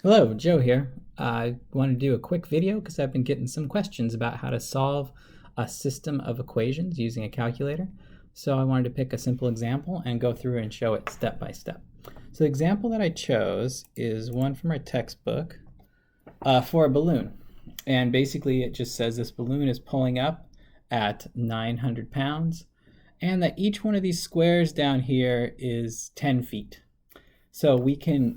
Hello, Joe here. I want to do a quick video because I've been getting some questions about how to solve a system of equations using a calculator. So I wanted to pick a simple example and go through and show it step by step. So the example that I chose is one from our textbook for a balloon. And basically it just says this balloon is pulling up at 900 pounds and that each one of these squares down here is 10 feet. So we can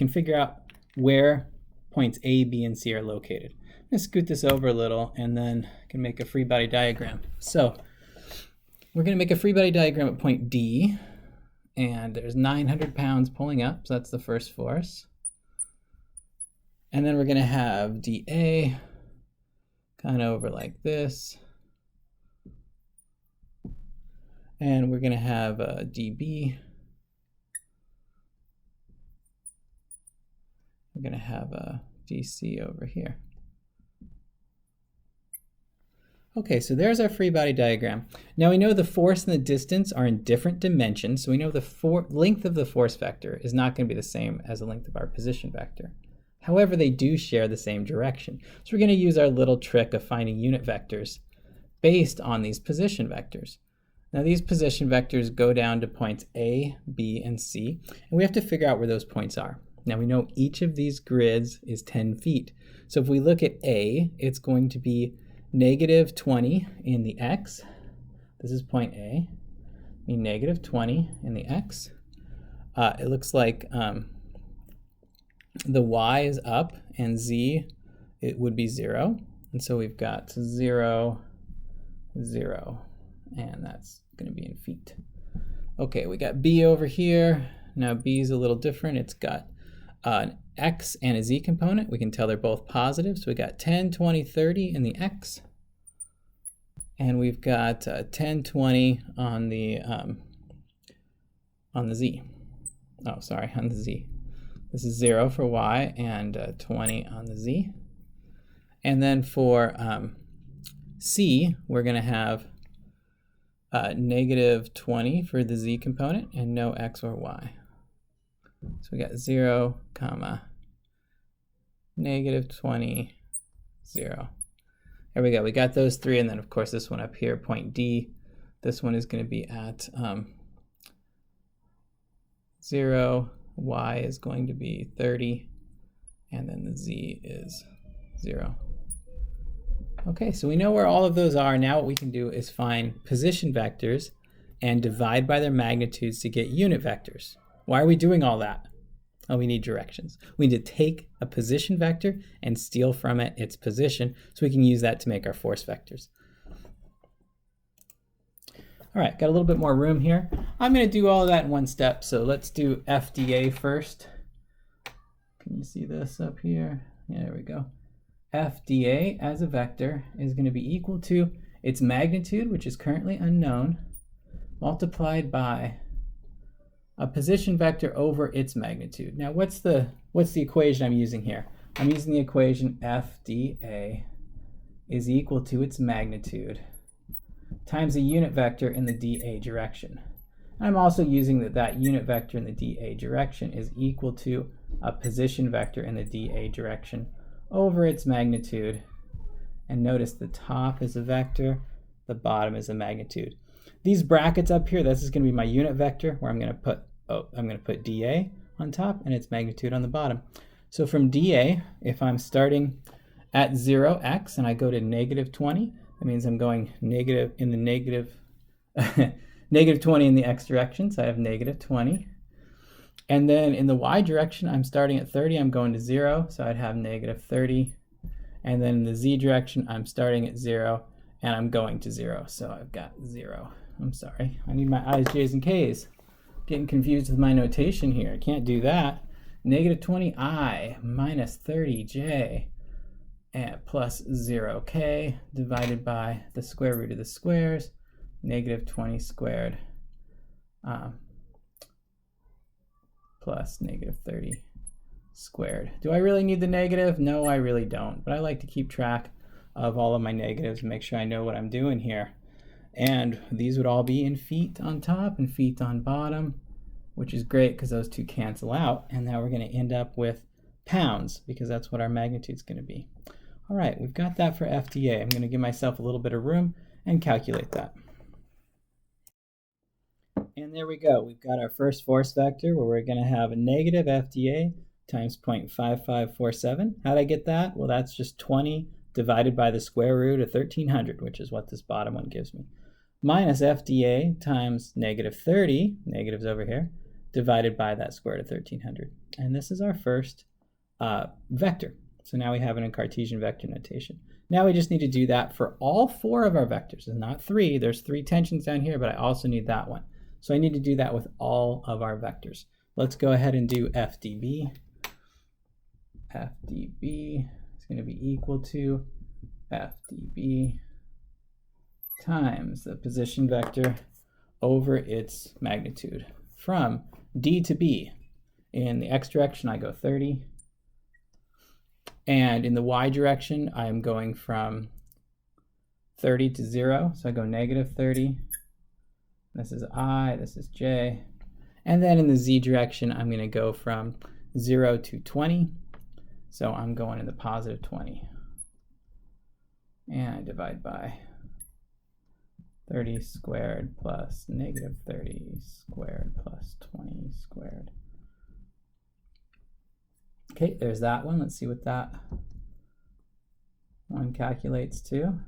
figure out where points A, B, and C are located. I'm going to scoot this over a little and then I can make a free body diagram. So we're going to make a free body diagram at point D, and there's 900 pounds pulling up, so that's the first force. And then we're going to have DA kind of over like this. And we're going to have DB. We're going to have a DC over here. Okay, so there's our free body diagram. Now we know the force and the distance are in different dimensions, so we know the length of the force vector is not going to be the same as the length of our position vector. However, they do share the same direction. So we're going to use our little trick of finding unit vectors based on these position vectors. Now these position vectors go down to points A, B, and C, and we have to figure out where those points are. Now we know each of these grids is 10 feet. So if we look at A, it's going to be negative 20 in the X. This is point A. Mean negative 20 in the X. It looks like the Y is up and Z, it would be 0. And so we've got 0, 0, and that's going to be in feet. Okay, we got B over here. Now B is a little different. It's got an X and a Z component. We can tell they're both positive. So we got 10, 20, 30 in the X. And we've got 10, 20 on the Z. Oh, sorry, on the Z. This is 0 for Y and 20 on the Z. And then for C, we're going to have negative 20 for the Z component and no X or Y. So we got 0, comma, negative 20, 0. There we go. We got those three. And then, of course, this one up here, point D, this one is going to be at 0. Y is going to be 30. And then the Z is 0. Okay, so we know where all of those are. Now what we can do is find position vectors and divide by their magnitudes to get unit vectors. Why are we doing all that? Oh, we need directions. We need to take a position vector and steal from it its position so we can use that to make our force vectors. All right, got a little bit more room here. I'm going to do all of that in one step. So let's do FDA first. Can you see this up here? Yeah, there we go. FDA as a vector is going to be equal to its magnitude, which is currently unknown, multiplied by a position vector over its magnitude. Now what's the equation I'm using here? I'm using the equation FDA is equal to its magnitude times a unit vector in the dA direction. I'm also using that unit vector in the dA direction is equal to a position vector in the dA direction over its magnitude. And notice the top is a vector, the bottom is a magnitude. These brackets up here, this is going to be my unit vector where I'm going to put dA on top and its magnitude on the bottom. So from dA, if I'm starting at 0x and I go to negative 20, that means I'm going negative in the negative negative 20 in the x direction, so I have negative 20. And then in the y direction, I'm starting at 30, I'm going to 0, so I'd have negative 30. And then in the z direction, I'm starting at 0 and I'm going to 0, so I've got 0. I'm sorry, I need my i's, j's, and k's. Getting confused with my notation here. I can't do that. Negative 20i minus 30j and plus 0k divided by the square root of the squares, negative 20 squared plus negative 30 squared. Do I really need the negative? No, I really don't. But I like to keep track of all of my negatives and make sure I know what I'm doing here. And these would all be in feet on top and feet on bottom. which is great because those two cancel out. And now we're going to end up with pounds because that's what our magnitude is going to be. All right, we've got that for FDA. I'm going to give myself a little bit of room and calculate that. And there we go. We've got our first force vector where we're going to have a negative FDA times 0.5547. How did I get that? Well, that's just 20 divided by the square root of 1300, which is what this bottom one gives me. Minus FDA times negative 30, negatives over here, divided by that square root of 1300. And this is our first vector. So now we have it in Cartesian vector notation. Now we just need to do that for all 4 of our vectors. It's not 3. There's 3 tensions down here, but I also need that one. So I need to do that with all of our vectors. Let's go ahead and do FDB. FDB is going to be equal to FDB times the position vector over its magnitude from D to B. In the x direction, I go 30. And in the y direction, I'm going from 30 to 0. So I go negative 30. This is I, this is j. And then in the z direction, I'm going to go from 0 to 20. So I'm going in the positive 20. And I divide by 30 squared plus negative 30 squared plus 20 squared. Okay, there's that one. Let's see what that one calculates to.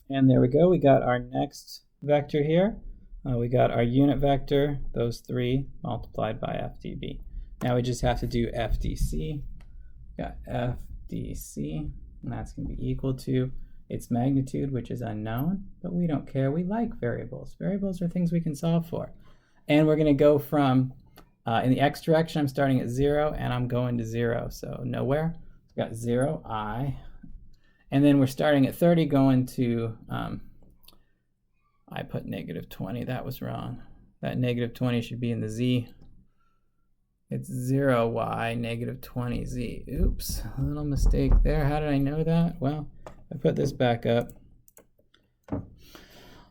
And there we go. We got our next vector here. We got our unit vector, those 3 multiplied by FDB. Now we just have to do FDC. We got FDC, and that's going to be equal to its magnitude, which is unknown, but we don't care. We like variables. Variables are things we can solve for. And we're going to go from, in the x direction, I'm starting at 0, and I'm going to 0, so nowhere. So we've got 0, I. And then we're starting at 30, going to, I put negative 20. That was wrong. That negative 20 should be in the z. It's 0y, negative 20z. Oops, a little mistake there. How did I know that? Well, I put this back up.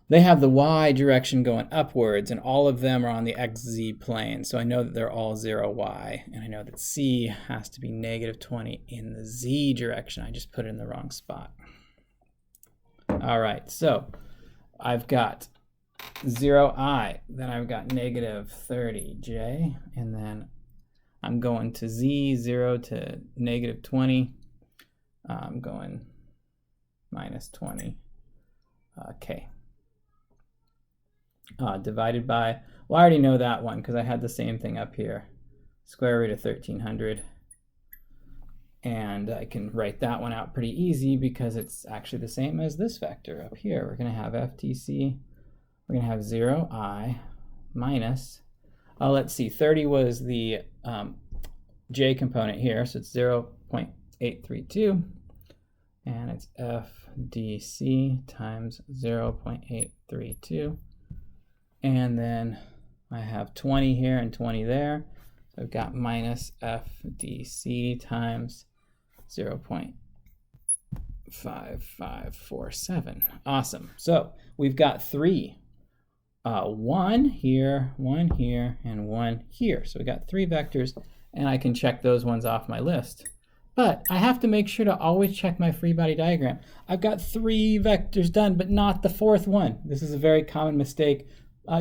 They have the y direction going upwards, and all of them are on the xz plane. So I know that they're all 0y, and I know that c has to be negative 20 in the z direction. I just put it in the wrong spot. All right, so I've got 0i, then I've got negative 30j, and then I'm going to z, 0 to negative 20. I'm going minus 20 k. Divided by, well, I already know that one because I had the same thing up here, square root of 1300. And I can write that one out pretty easy because it's actually the same as this vector up here. We're going to have FTC, we're going to have 0i minus, let's see, 30 was the j component here, so it's 0.832, and it's FDC times 0.832. And then I have 20 here and 20 there. So I've got minus FDC times 0.5547. Awesome. So we've got 3. 1 here, 1 here, and 1 here. So we got 3 vectors, and I can check those ones off my list. But I have to make sure to always check my free body diagram. I've got 3 vectors done, but not the 4th one. This is a very common mistake.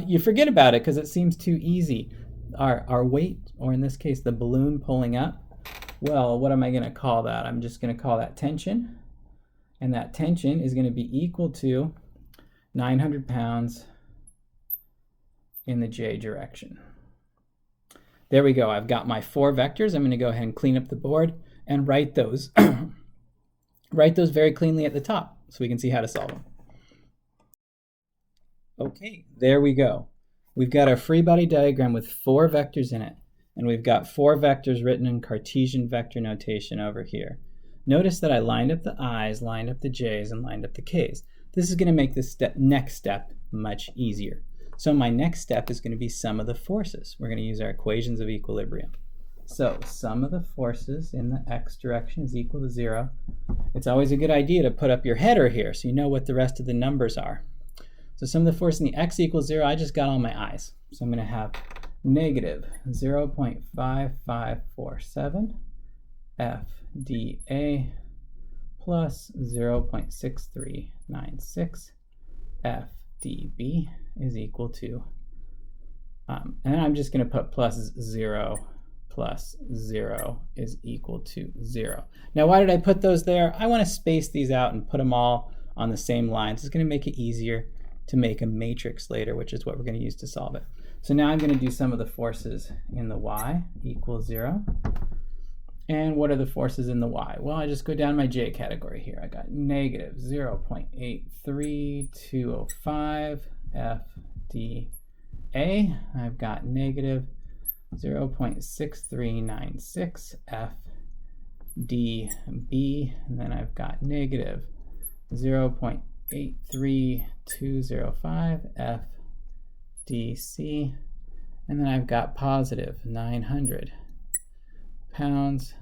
You forget about it because it seems too easy. Our weight, or in this case, the balloon pulling up, well, what am I going to call that? I'm just going to call that tension. And that tension is going to be equal to 900 pounds in the j direction. There we go. I've got my 4 vectors. I'm going to go ahead and clean up the board and write those. Write those very cleanly at the top so we can see how to solve them. Okay, there we go. We've got our free body diagram with 4 vectors in it, and we've got 4 vectors written in Cartesian vector notation over here. Notice that I lined up the i's, lined up the j's, and lined up the k's. This is going to make this next step much easier. So my next step is going to be sum of the forces. We're going to use our equations of equilibrium. So sum of the forces in the x direction is equal to 0. It's always a good idea to put up your header here so you know what the rest of the numbers are. So sum of the forces in the x equals 0, I just got all my i's. So I'm going to have negative 0.5547 FDA plus 0.6396 FDB is equal to, and I'm just going to put plus 0 is equal to 0. Now, why did I put those there? I want to space these out and put them all on the same lines. It's going to make it easier to make a matrix later, which is what we're going to use to solve it. So now I'm going to do sum of the forces in the y equals 0. And what are the forces in the y? Well, I just go down my j category here. I got negative 0.83205 FDA. I've got negative 0.6396 FDB, and then I've got negative 0.83205 FDC, and then I've got positive 900 pounds,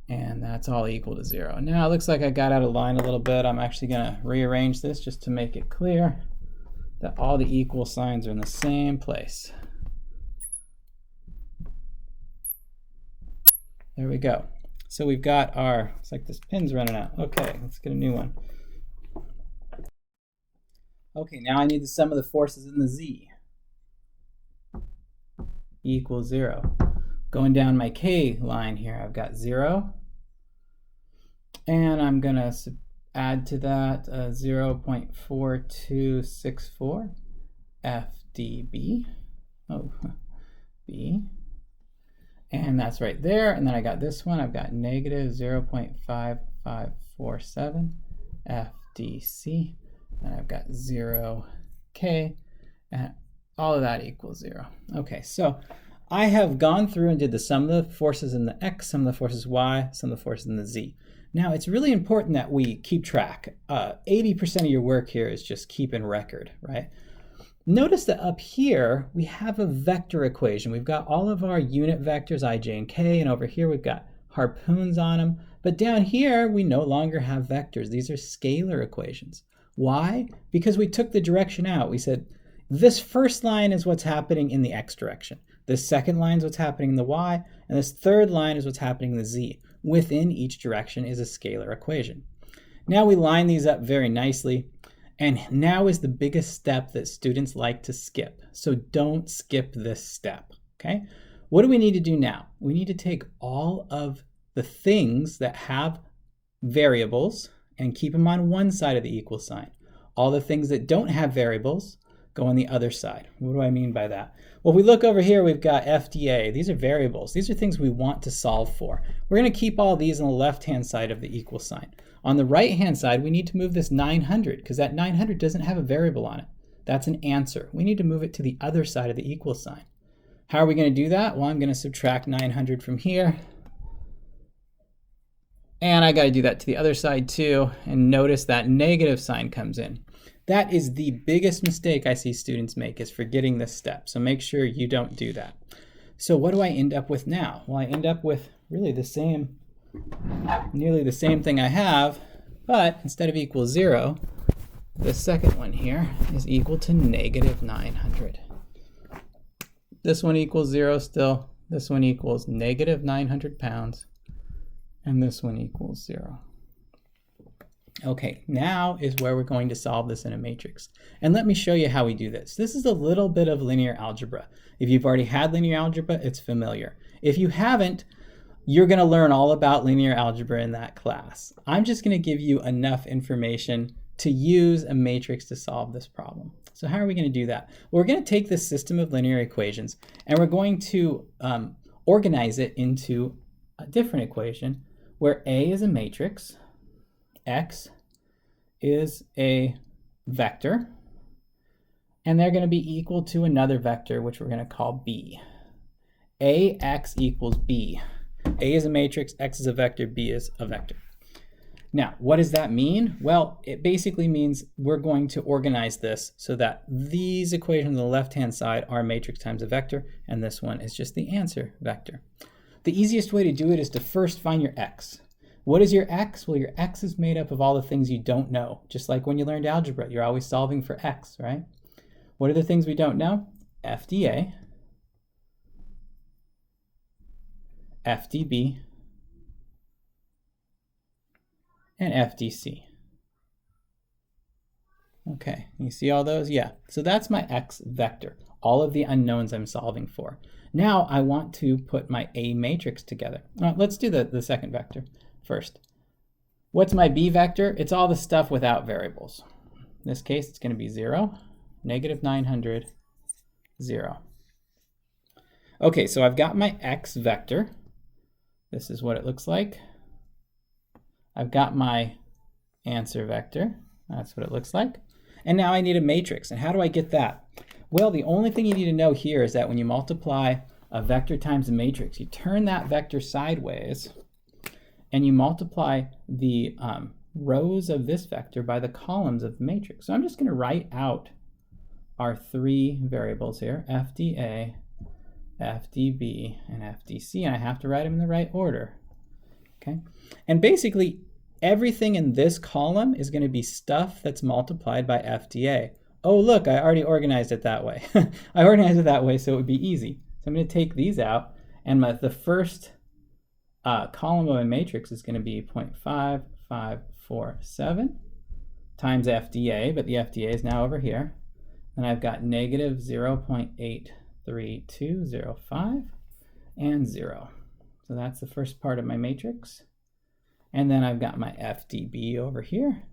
and that's all equal to 0. Now it looks like I got out of line a little bit. I'm actually going to rearrange this just to make it clear that all the equal signs are in the same place. There we go. So we've got our, it's like this pin's running out. Okay, let's get a new one. Okay, now I need the sum of the forces in the z equals 0. Going down my k line here, I've got 0. And I'm going to add to that 0.4264 FDB. Oh, B. And that's right there. And then I got this one. I've got negative 0.5547 FDC. And I've got 0K. And all of that equals 0. Okay, so I have gone through and did the sum of the forces in the x, sum of the forces y, sum of the forces in the z. Now, it's really important that we keep track. 80% of your work here is just keeping record, right? Notice that up here, we have a vector equation. We've got all of our unit vectors, I, j, and k, and over here we've got harpoons on them. But down here, we no longer have vectors. These are scalar equations. Why? Because we took the direction out. We said, this first line is what's happening in the x direction. This second line is what's happening in the y, and this third line is what's happening in the z. Within each direction is a scalar equation. Now we line these up very nicely. And now is the biggest step that students like to skip. So don't skip this step, okay? What do we need to do now? We need to take all of the things that have variables and keep them on one side of the equal sign. All the things that don't have variables go on the other side. What do I mean by that? Well, if we look over here, we've got FDA. These are variables. These are things we want to solve for. We're going to keep all these on the left-hand side of the equal sign. On the right-hand side, we need to move this 900 because that 900 doesn't have a variable on it. That's an answer. We need to move it to the other side of the equal sign. How are we going to do that? Well, I'm going to subtract 900 from here. And I got to do that to the other side too. And notice that negative sign comes in. That is the biggest mistake I see students make, is forgetting this step. So make sure you don't do that. So what do I end up with now? Well, I end up with really the same, nearly the same thing I have, but instead of equal 0, the second one here is equal to negative 900. This one equals 0 still. This one equals negative 900 pounds. And this one equals 0. Okay, now is where we're going to solve this in a matrix. And let me show you how we do this. This is a little bit of linear algebra. If you've already had linear algebra, it's familiar. If you haven't, you're going to learn all about linear algebra in that class. I'm just going to give you enough information to use a matrix to solve this problem. So how are we going to do that? Well, we're going to take this system of linear equations and we're going to organize it into a different equation where A is a matrix, X is a vector, and they're going to be equal to another vector, which we're going to call B. AX equals B. A is a matrix, X is a vector, B is a vector. Now, what does that mean? Well, it basically means we're going to organize this so that these equations on the left-hand side are a matrix times a vector, and this one is just the answer vector. The easiest way to do it is to first find your X. What is your x? Well, your x is made up of all the things you don't know. Just like when you learned algebra, you're always solving for x, right? What are the things we don't know? FDA, FDB, and FDC. Okay, you see all those? Yeah, so that's my x vector, all of the unknowns I'm solving for. Now I want to put my A matrix together. Let's do the second vector first. What's my B vector? It's all the stuff without variables. In this case, it's going to be 0, negative 900, 0. Okay, so I've got my x vector. This is what it looks like. I've got my answer vector. That's what it looks like. And now I need a matrix. And how do I get that? Well, the only thing you need to know here is that when you multiply a vector times a matrix, you turn that vector sideways and you multiply the rows of this vector by the columns of the matrix. So I'm just going to write out our three variables here, FDA, FDB, and FDC, and I have to write them in the right order. Okay, and basically everything in this column is going to be stuff that's multiplied by FDA. Oh, look, I already organized it that way. I organized it that way so it would be easy. So I'm going to take these out, and the first column of a matrix is going to be 0.5547 times FDA, but the FDA is now over here. And I've got negative 0.83205 and 0. So that's the first part of my matrix. And then I've got my FDB over here.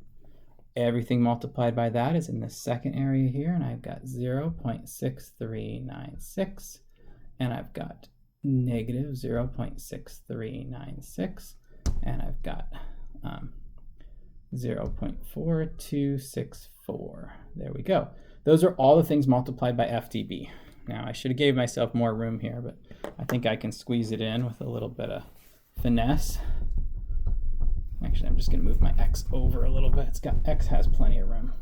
Everything multiplied by that is in the second area here, and I've got 0.6396, and I've got negative 0.6396, and I've got 0.4264. There we go. Those are all the things multiplied by FDB. Now, I should have gave myself more room here, but I think I can squeeze it in with a little bit of finesse. Actually, I'm just going to move my x over a little bit. X has plenty of room.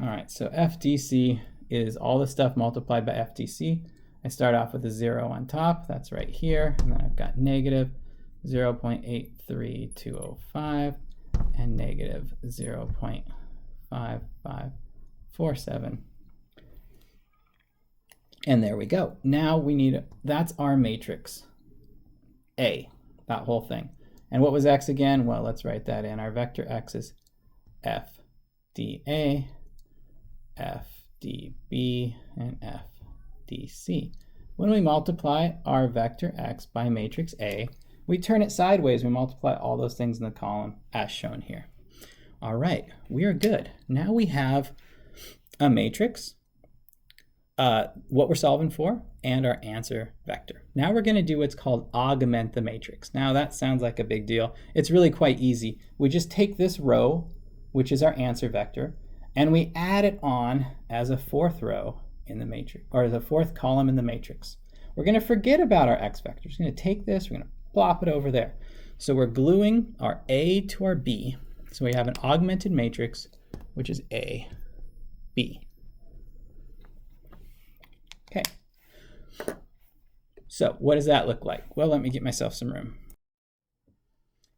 All right, so FDC is all the stuff multiplied by FDC. I start off with a 0 on top. That's right here. And then I've got negative 0.83205 and negative 0.5547. And there we go. Now we need, that's our matrix A, that whole thing. And what was x again? Well, let's write that in. Our vector x is FDA, FDB, and FDC. When we multiply our vector x by matrix A, we turn it sideways. We multiply all those things in the column as shown here. All right, we are good. Now we have a matrix, what we're solving for, and our answer vector. Now we're going to do what's called augment the matrix. Now that sounds like a big deal. It's really quite easy. We just take this row, which is our answer vector, and we add it on as a fourth row in the matrix, or as a fourth column in the matrix. We're going to forget about our x vector. We're going to take this, we're going to plop it over there. So we're gluing our A to our B. So we have an augmented matrix, which is A, B. Okay. So what does that look like? Well, let me get myself some room.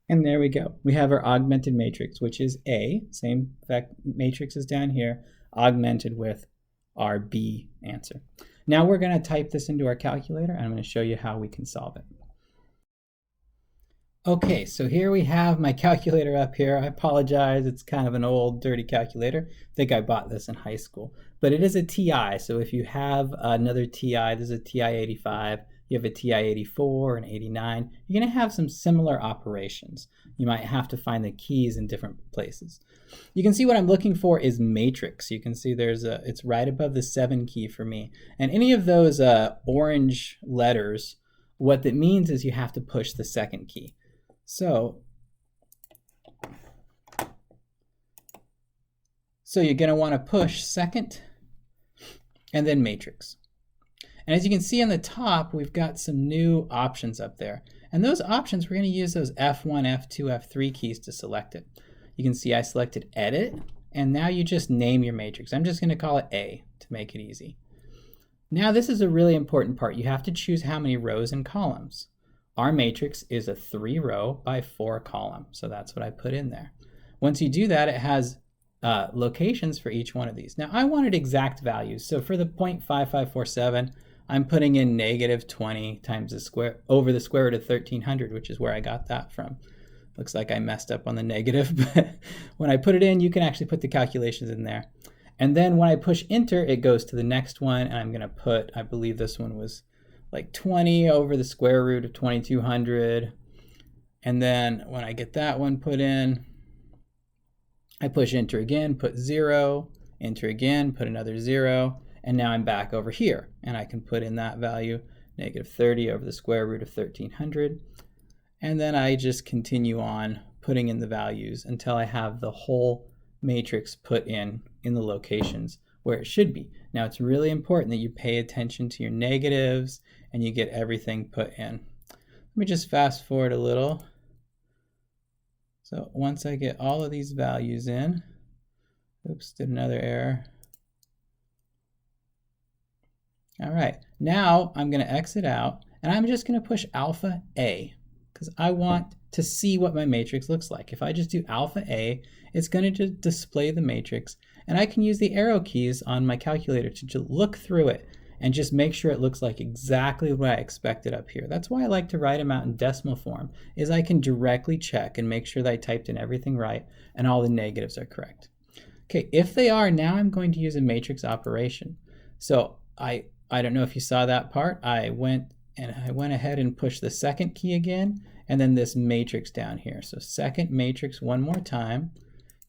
And there we go. We have our augmented matrix, which is A, same matrix as down here, augmented with our B answer. Now we're going to type this into our calculator, and I'm going to show you how we can solve it. Okay, so here we have my calculator up here. I apologize, it's kind of an old, dirty calculator. I think I bought this in high school. But it is a TI, so if you have another TI, this is a TI-85, you have a TI-84, an 89, you're going to have some similar operations. You might have to find the keys in different places. You can see what I'm looking for is matrix. You can see it's right above the 7 key for me. And any of those orange letters, what that means is you have to push the second key. So you're going to want to push second and then matrix. And as you can see on the top, we've got some new options up there. And those options, we're going to use those F1, F2, F3 keys to select it. You can see I selected edit, and now you just name your matrix. I'm just going to call it A to make it easy. Now this is a really important part. You have to choose how many rows and columns. our matrix is a 3-row by 4-column. So that's what I put in there. Once you do that, it has locations for each one of these. Now I wanted exact values. So for the 0.5547, I'm putting in -20 times the square over the square root of 1300, which is where I got that from. Looks like I messed up on the negative, but when I put it in, you can actually put the calculations in there. And then when I push enter, it goes to the next one, and I'm gonna put, I believe this one was like 20 over the square root of 2200. And then when I get that one put in, I push enter again, put 0, enter again, put another 0, and now I'm back over here, and I can put in that value, -30 over the square root of 1300. And then I just continue on putting in the values until I have the whole matrix put in the locations where it should be. Now it's really important that you pay attention to your negatives and you get everything put in. Let me just fast forward a little. So once I get all of these values in, oops, did another error. All right, now I'm going to exit out and I'm just going to push alpha A because I want to see what my matrix looks like. If I just do alpha A, it's going to just display the matrix, and I can use the arrow keys on my calculator to just look through it and just make sure it looks like exactly what I expected up here. That's why I like to write them out in decimal form, is I can directly check and make sure that I typed in everything right and all the negatives are correct. Okay, if they are, now I'm going to use a matrix operation. So I don't know if you saw that part. I went ahead and pushed the second key again, and then this matrix down here. So second matrix one more time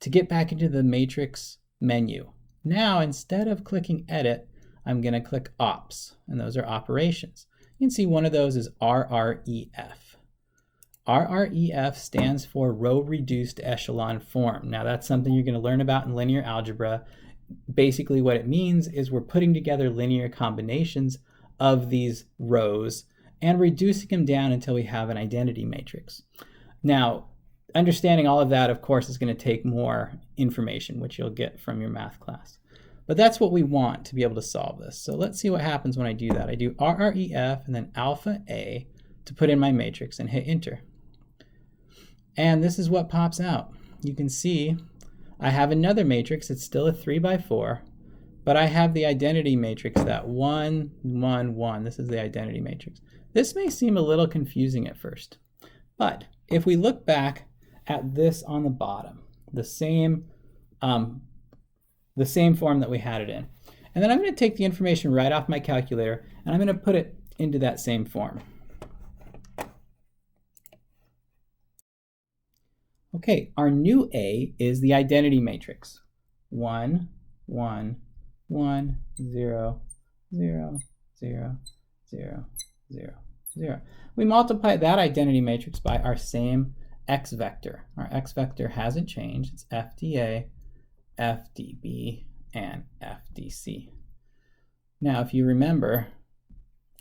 to get back into the matrix menu. Now, instead of clicking edit, I'm going to click ops, and those are operations. You can see one of those is RREF. RREF stands for row reduced echelon form. Now that's something you're going to learn about in linear algebra. Basically what it means is we're putting together linear combinations of these rows and reducing them down until we have an identity matrix. Now, understanding all of that, of course, is going to take more information, which you'll get from your math class. But that's what we want to be able to solve this. So let's see what happens when I do that. I do RREF and then alpha A to put in my matrix and hit enter. And this is what pops out. You can see I have another matrix. It's still a 3x4, but I have the identity matrix, that 1, 1, 1. This is the identity matrix. This may seem a little confusing at first, but if we look back at this on the bottom, the same form that we had it in, and then I'm going to take the information right off my calculator and I'm going to put it into that same form. Okay, our new A is the identity matrix. 1, 1, 1, 0, 0, 0, 0, 0, 0. We multiply that identity matrix by our same x vector. Our x vector hasn't changed. It's FDA, FDB, and FDC. Now, if you remember,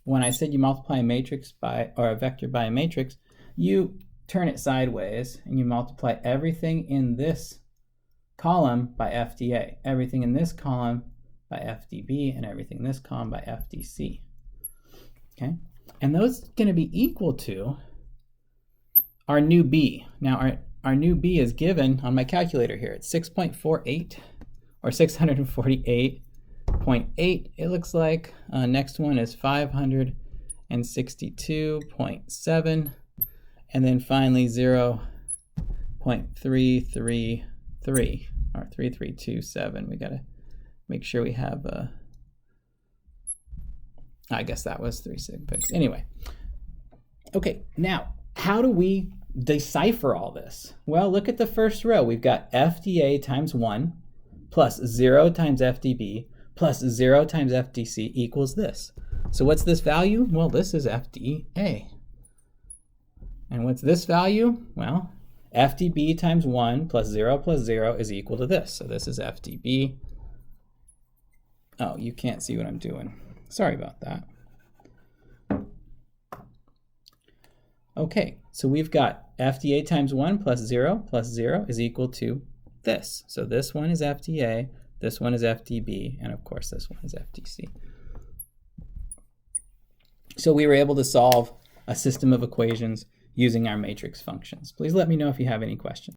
when I said you multiply a matrix by, or a vector by a matrix, you turn it sideways and you multiply everything in this column by FDA, everything in this column by FDB, and everything in this column by FDC. Okay, and those are going to be equal to our new B. Now our new B is given on my calculator here. It's 6.48 or 648.8 it looks like. Next one is 562.7, and then finally 0.333 or 3327. We got to make sure we have I guess that was 3 sig pigs. Anyway, okay, now how do we decipher all this? Well, look at the first row. We've got FDA times 1 plus 0 times FDB plus 0 times FDC equals this. So what's this value? Well, this is FDA. And what's this value? Well, FDB times 1 plus 0 is equal to this. So this is FDB. Oh, you can't see what I'm doing. Sorry about that. Okay, so we've got FDA times 1 plus 0 is equal to this. So this one is FDA, this one is FDB, and of course this one is FDC. So we were able to solve a system of equations using our matrix functions. Please let me know if you have any questions.